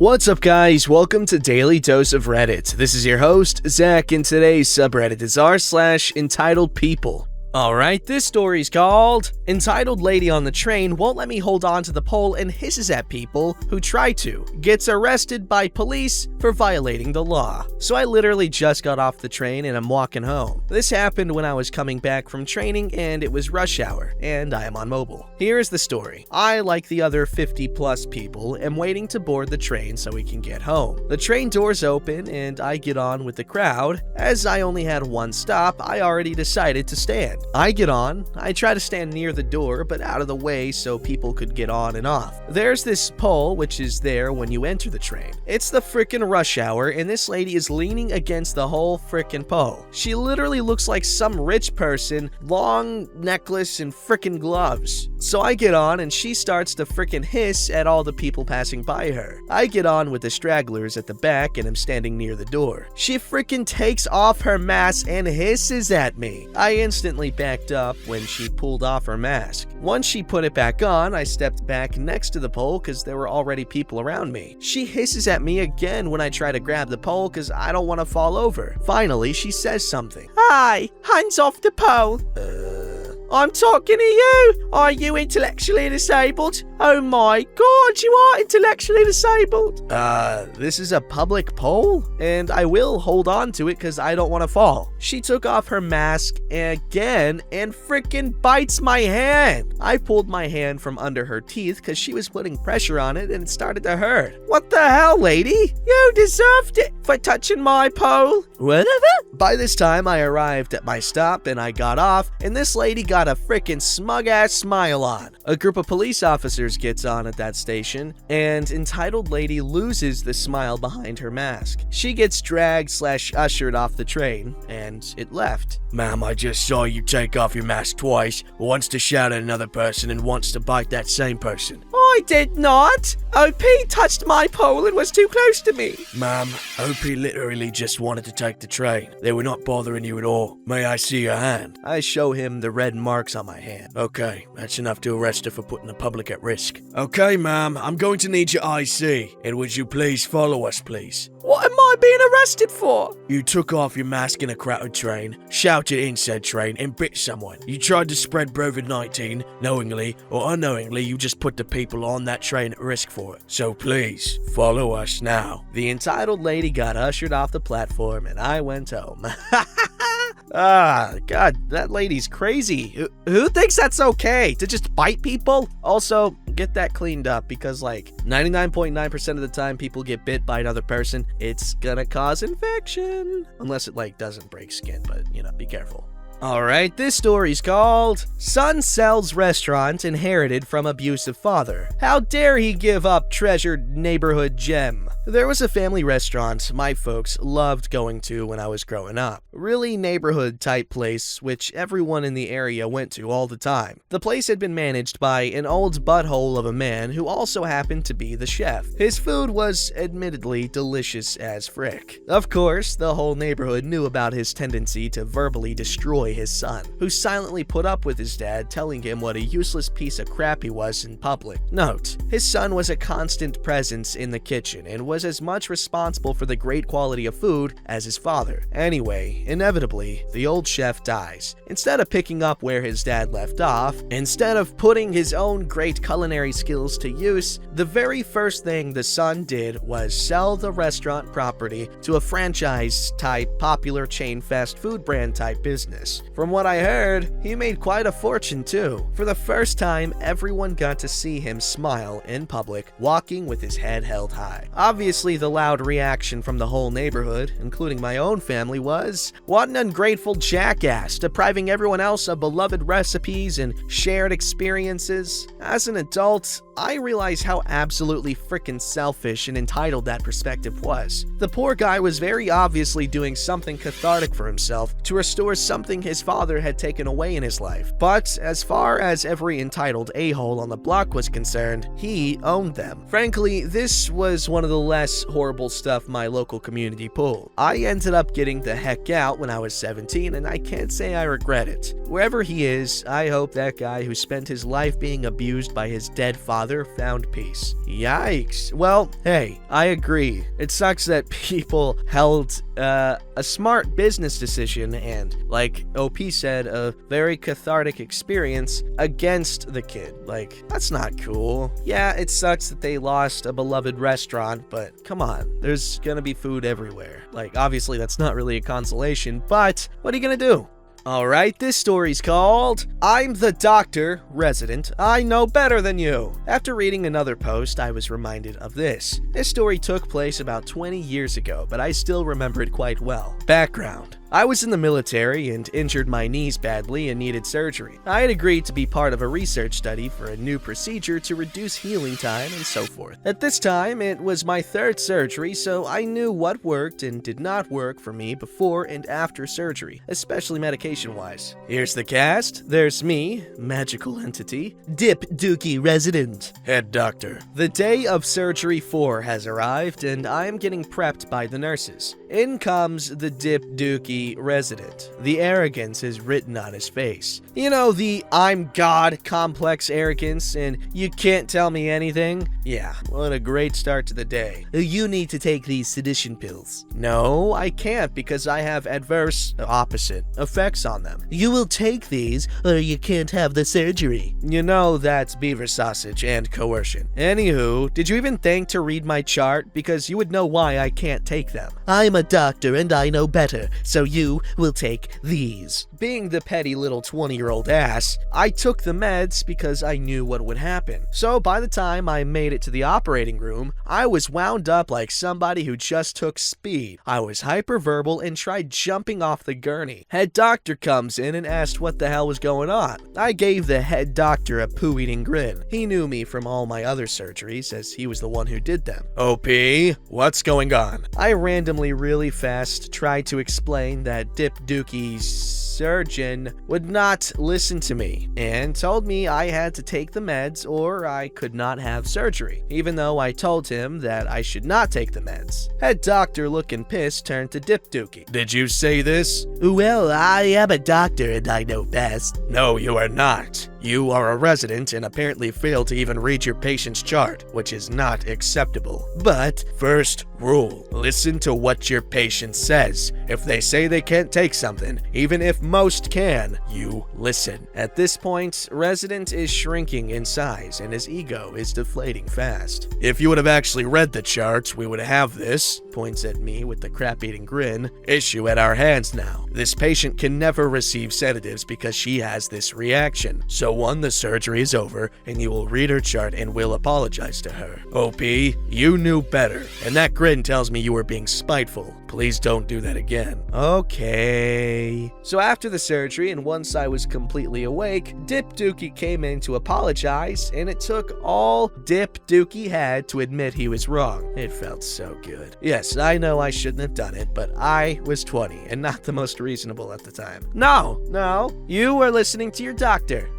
What's up guys, welcome to Daily Dose of Reddit. This is your host, Zach, and today's subreddit is r/EntitledPeople. Alright, this story's called Entitled Lady on the Train Won't Let Me Hold On to the Pole and Hisses at People Who Try to. Gets arrested by police for violating the law. So I literally just got off the train and I'm walking home. This happened when I was coming back from training and it was rush hour, and I am on mobile. Here is the story. I, like the other 50 plus people, am waiting to board the train so we can get home. The train doors open and I get on with the crowd. As I only had one stop, I already decided to stand. I get on, I try to stand near the door but out of the way so people could get on and off. There's this pole which is there when you enter the train. It's the frickin' rush hour and this lady is leaning against the whole frickin' pole. She literally looks like some rich person, long necklace and frickin' gloves. So I get on and she starts to frickin' hiss at all the people passing by her. I get on with the stragglers at the back and am standing near the door. She frickin' takes off her mask and hisses at me. I instantly backed up when she pulled off her mask. Once she put it back on, I stepped back next to the pole because there were already people around me. She hisses at me again when I try to grab the pole because I don't want to fall over. Finally, she says something. "Hi, hands off the pole." I'm talking to you. Are you intellectually disabled? Oh my god, you are intellectually disabled. This is a public pole, and I will hold on to it because I don't want to fall. She took off her mask again and frickin' bites my hand. I pulled my hand from under her teeth because she was putting pressure on it and it started to hurt. What the hell, lady? You deserved it for touching my pole. Whatever. By this time, I arrived at my stop and I got off, and this lady got a frickin' smug-ass smile on. A group of police officers gets on at that station, and entitled lady loses the smile behind her mask. She gets dragged/ushered off the train, and it left. "Ma'am, I just saw you take off your mask twice, once to shout at another person and once to bite that same person." "I did not. OP touched my pole and was too close to me." "Ma'am, OP literally just wanted to take the train. They were not bothering you at all. May I see your hand?" I show him the red marks on my hand. "Okay, that's enough to arrest her for putting the public at risk." "Okay, ma'am, I'm going to need your IC, and would you please follow us, please?" "What am I being arrested for?" "You took off your mask in a crowded train, shouted in said train, and bit someone. You tried to spread COVID-19, knowingly or unknowingly, you just put the people on that train at risk for it. So please, follow us now." The entitled lady got ushered off the platform, and I went home. God, that lady's crazy. Who thinks that's okay, to just bite people? Also, get that cleaned up because, like, 99.9% of the time people get bit by another person, it's gonna cause infection. Unless it, like, doesn't break skin, but, you know, be careful. Alright, this story's called Son Sells Restaurant Inherited from Abusive Father. How dare he give up treasured neighborhood gem? There was a family restaurant my folks loved going to when I was growing up. Really neighborhood type place which everyone in the area went to all the time. The place had been managed by an old butthole of a man who also happened to be the chef. His food was admittedly delicious as frick. Of course, the whole neighborhood knew about his tendency to verbally destroy his son, who silently put up with his dad telling him what a useless piece of crap he was in public. Note, his son was a constant presence in the kitchen and was as much responsible for the great quality of food as his father. Anyway, inevitably, the old chef dies. Instead of picking up where his dad left off, instead of putting his own great culinary skills to use, the very first thing the son did was sell the restaurant property to a franchise-type popular chain fast food brand type business. From what I heard, he made quite a fortune too. For the first time, everyone got to see him smile in public, walking with his head held high. Obviously, the loud reaction from the whole neighborhood, including my own family, was, "What an ungrateful jackass, depriving everyone else of beloved recipes and shared experiences." As an adult, I realize how absolutely frickin' selfish and entitled that perspective was. The poor guy was very obviously doing something cathartic for himself to restore something his father had taken away in his life. But as far as every entitled a-hole on the block was concerned, he owned them. Frankly, this was one of the less horrible stuff my local community pulled. I ended up getting the heck out when I was 17, and I can't say I regret it. Wherever he is, I hope that guy who spent his life being abused by his dead father found peace. Yikes. Well, hey, I agree. It sucks that people held a smart business decision and, like OP said, a very cathartic experience against the kid. Like, that's not cool. Yeah, it sucks that they lost a beloved restaurant, but come on, there's gonna be food everywhere. Like, obviously that's not really a consolation, but what are you gonna do? Alright, this story's called I'm the Doctor, Resident, I Know Better Than You. After reading another post, I was reminded of this. This story took place about 20 years ago, but I still remember it quite well. Background. I was in the military and injured my knees badly and needed surgery. I had agreed to be part of a research study for a new procedure to reduce healing time and so forth. At this time, it was my third surgery, so I knew what worked and did not work for me before and after surgery, especially medication-wise. Here's the cast. There's me, magical entity, Dip Dookie Resident, head doctor. The day of surgery 4 has arrived, and I am getting prepped by the nurses. In comes the Dip Dookie Resident. The arrogance is written on his face. You know, the I'm God complex arrogance and you can't tell me anything? Yeah, what a great start to the day. You need to take these sedition pills. No, I can't because I have opposite effects on them. You will take these or you can't have the surgery. You know, that's beaver sausage and coercion. Anywho, did you even think to read my chart? Because you would know why I can't take them. I'm a doctor and I know better, so you will take these. Being the petty little 20-year-old ass, I took the meds because I knew what would happen. So by the time I made it to the operating room, I was wound up like somebody who just took speed. I was hyperverbal and tried jumping off the gurney. Head doctor comes in and asked what the hell was going on. I gave the head doctor a poo-eating grin. He knew me from all my other surgeries as he was the one who did them. OP, what's going on? I randomly really fast tried to explain that Dip Dookie's surgeon would not listen to me and told me I had to take the meds or I could not have surgery, even though I told him that I should not take the meds. Head doctor, looking pissed, turned to Dip Dookie. Did you say this? Well, I am a doctor and I know best. No, you are not. You are a resident and apparently failed to even read your patient's chart, which is not acceptable. But first rule, listen to what your patient says. If they say they can't take something, even if most can, you listen. At this point, resident is shrinking in size and his ego is deflating fast. If you would have actually read the chart, we would have this, points at me with the crap-eating grin, issue at our hands now. This patient can never receive sedatives because she has this reaction. So the surgery is over and you will read her chart and will apologize to her. OP, you knew better, and that grin tells me you were being spiteful. Please don't do that again. Okay. So after the surgery and once I was completely awake, Dip Dookie came in to apologize, and it took all Dip Dookie had to admit he was wrong. It felt so good. Yes, I know I shouldn't have done it, but I was 20 and not the most reasonable at the time. No, you were listening to your doctor.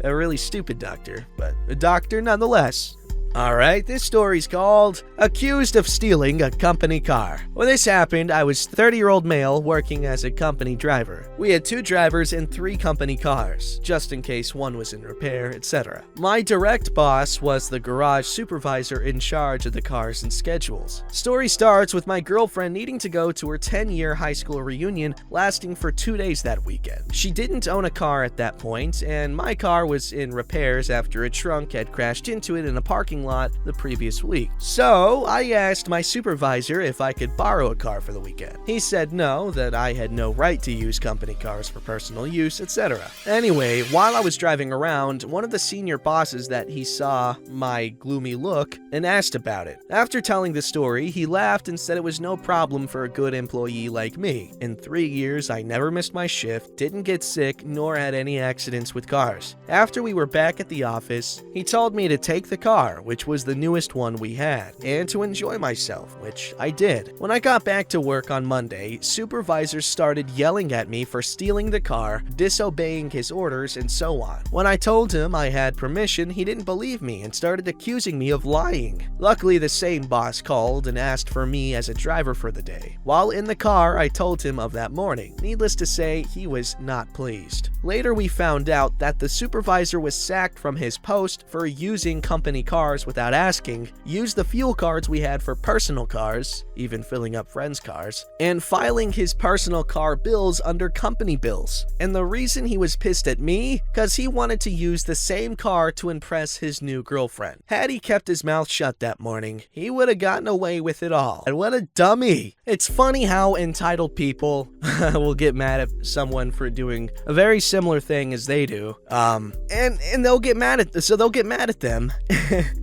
A really stupid doctor, but a doctor nonetheless. Alright, this story's called Accused of Stealing a Company Car. When this happened, I was 30-year-old male working as a company driver. We had 2 drivers and 3 company cars, just in case one was in repair, etc. My direct boss was the garage supervisor in charge of the cars and schedules. Story starts with my girlfriend needing to go to her 10-year high school reunion lasting for 2 days that weekend. She didn't own a car at that point, and my car was in repairs after a trunk had crashed into it in a parking lot the previous week. So I asked my supervisor if I could borrow a car for the weekend. He said no, that I had no right to use company cars for personal use, etc. Anyway, while I was driving around, one of the senior bosses that he saw my gloomy look and asked about it. After telling the story, he laughed and said it was no problem for a good employee like me. In 3 years, I never missed my shift, didn't get sick, nor had any accidents with cars. After we were back at the office, he told me to take the car, which was the newest one we had, and to enjoy myself, which I did. When I got back to work on Monday, supervisors started yelling at me for stealing the car, disobeying his orders, and so on. When I told him I had permission, he didn't believe me and started accusing me of lying. Luckily, the same boss called and asked for me as a driver for the day. While in the car, I told him of that morning. Needless to say, he was not pleased. Later, we found out that the supervisor was sacked from his post for using company cars without asking, used the fuel cards we had for personal cars, even filling up friends' cars, and filing his personal car bills under company bills. And the reason he was pissed at me? Because he wanted to use the same car to impress his new girlfriend. Had he kept his mouth shut that morning, he would have gotten away with it all. And what a dummy! It's funny how entitled people will get mad at someone for doing a very similar thing as they do. And they'll get mad at them.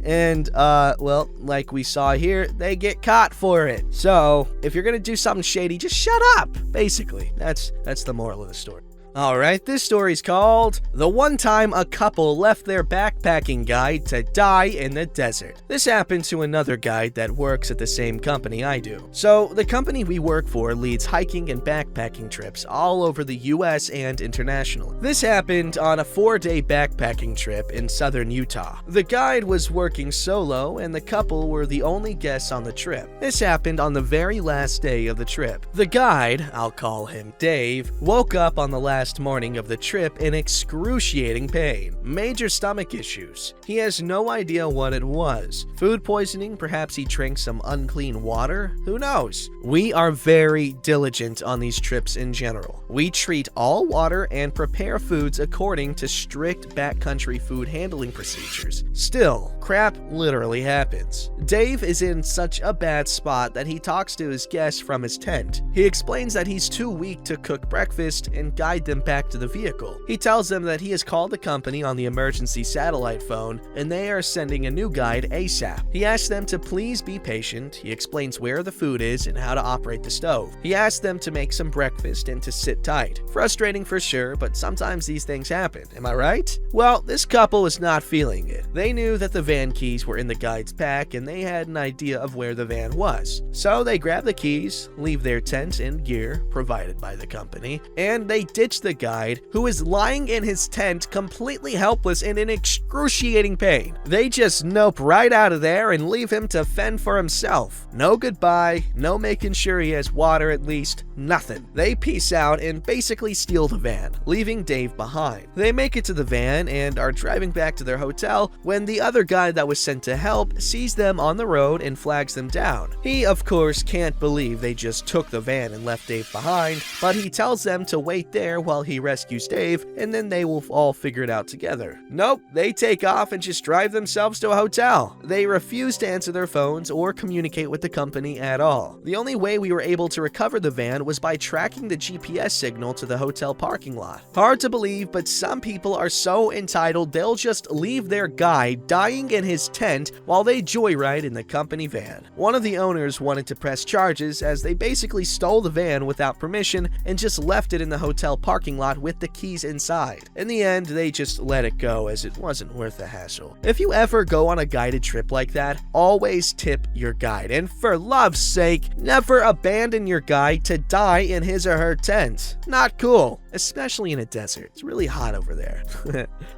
And well, like we saw here, they get caught for it. So, if you're gonna do something shady, just shut up. Basically, that's the moral of the story. Alright, this story's called The One Time a Couple Left Their Backpacking Guide to Die in the Desert. This happened to another guide that works at the same company I do. So, the company we work for leads hiking and backpacking trips all over the US and internationally. This happened on a 4-day backpacking trip in southern Utah. The guide was working solo and the couple were the only guests on the trip. This happened on the very last day of the trip. The guide, I'll call him Dave, woke up on the last morning of the trip in excruciating pain. Major stomach issues. He has no idea what it was. Food poisoning? Perhaps he drank some unclean water? Who knows? We are very diligent on these trips in general. We treat all water and prepare foods according to strict backcountry food handling procedures. Still, crap literally happens. Dave is in such a bad spot that he talks to his guests from his tent. He explains that he's too weak to cook breakfast and guide them back to the vehicle. He tells them that he has called the company on the emergency satellite phone and they are sending a new guide ASAP. He asks them to please be patient. He explains where the food is and how to operate the stove. He asks them to make some breakfast and to sit tight. Frustrating for sure, but sometimes these things happen, am I right? Well, this couple was not feeling it. They knew that the van keys were in the guide's pack and they had an idea of where the van was. So they grab the keys, leave their tent and gear provided by the company, and they ditch the guide, who is lying in his tent completely helpless and in excruciating pain. They just nope right out of there and leave him to fend for himself. No goodbye, no making sure he has water at least, nothing. They peace out and basically steal the van, leaving Dave behind. They make it to the van and are driving back to their hotel when the other guy that was sent to help sees them on the road and flags them down. He, of course, can't believe they just took the van and left Dave behind, but he tells them to wait there while he rescues Dave, and then they will all figure it out together. Nope, they take off and just drive themselves to a hotel. They refuse to answer their phones or communicate with the company at all. The only way we were able to recover the van was by tracking the GPS signal to the hotel parking lot. Hard to believe, but some people are so entitled they'll just leave their guy dying in his tent while they joyride in the company van. One of the owners wanted to press charges as they basically stole the van without permission and just left it in the hotel parking lot with the keys inside. In the end, they just let it go as it wasn't worth the hassle. If you ever go on a guided trip like that, always tip your guide, and for love's sake, never abandon your guide to die in his or her tent. Not cool, especially in a desert. It's really hot over there.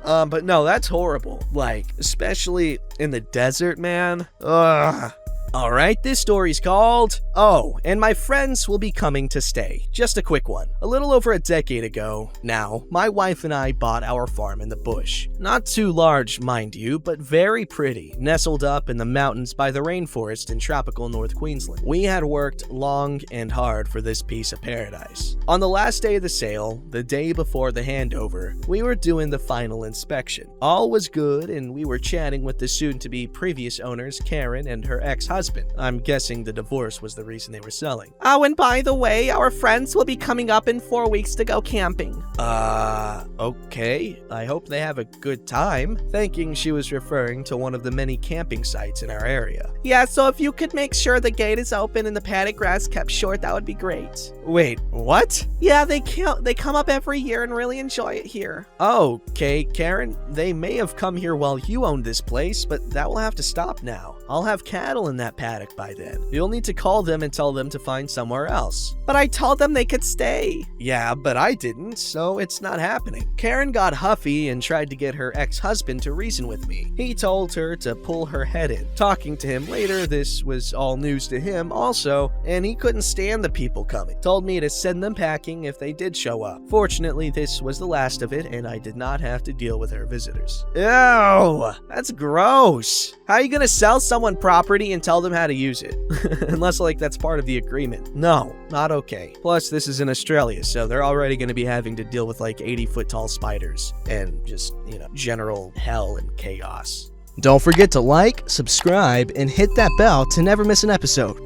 But no, that's horrible. Like, especially in the desert, man. Ugh. Alright, this story's called Oh, and My Friends Will Be Coming to Stay. Just a quick one. A little over a decade ago now, my wife and I bought our farm in the bush. Not too large, mind you, but very pretty, nestled up in the mountains by the rainforest in tropical North Queensland. We had worked long and hard for this piece of paradise. On the last day of the sale, the day before the handover, we were doing the final inspection. All was good, and we were chatting with the soon-to-be previous owners, Karen and her ex-husband. I'm guessing the divorce was the reason they were selling. Oh, and by the way, our friends will be coming up in 4 weeks to go camping. Okay. I hope they have a good time. Thinking she was referring to one of the many camping sites in our area. Yeah, so if you could make sure the gate is open and the paddock grass kept short, that would be great. Wait, what? Yeah, they come up every year and really enjoy it here. Okay, Karen, they may have come here while you owned this place, but that will have to stop now. I'll have cattle in that paddock by then. You'll need to call them and tell them to find somewhere else. But I told them they could stay. Yeah, but I didn't, so it's not happening. Karen got huffy and tried to get her ex-husband to reason with me. He told her to pull her head in. Talking to him later, this was all news to him also, and he couldn't stand the people coming. Told me to send them packing if they did show up. Fortunately, this was the last of it, and I did not have to deal with her visitors. Ew, that's gross. How are you gonna sell someone property and tell them how to use it? Unless, like, that's part of the agreement. No, not okay. Plus, this is in Australia, so they're already gonna be having to deal with, like, 80-foot tall spiders and just, general hell and chaos. Don't forget to like, subscribe, and hit that bell to never miss an episode.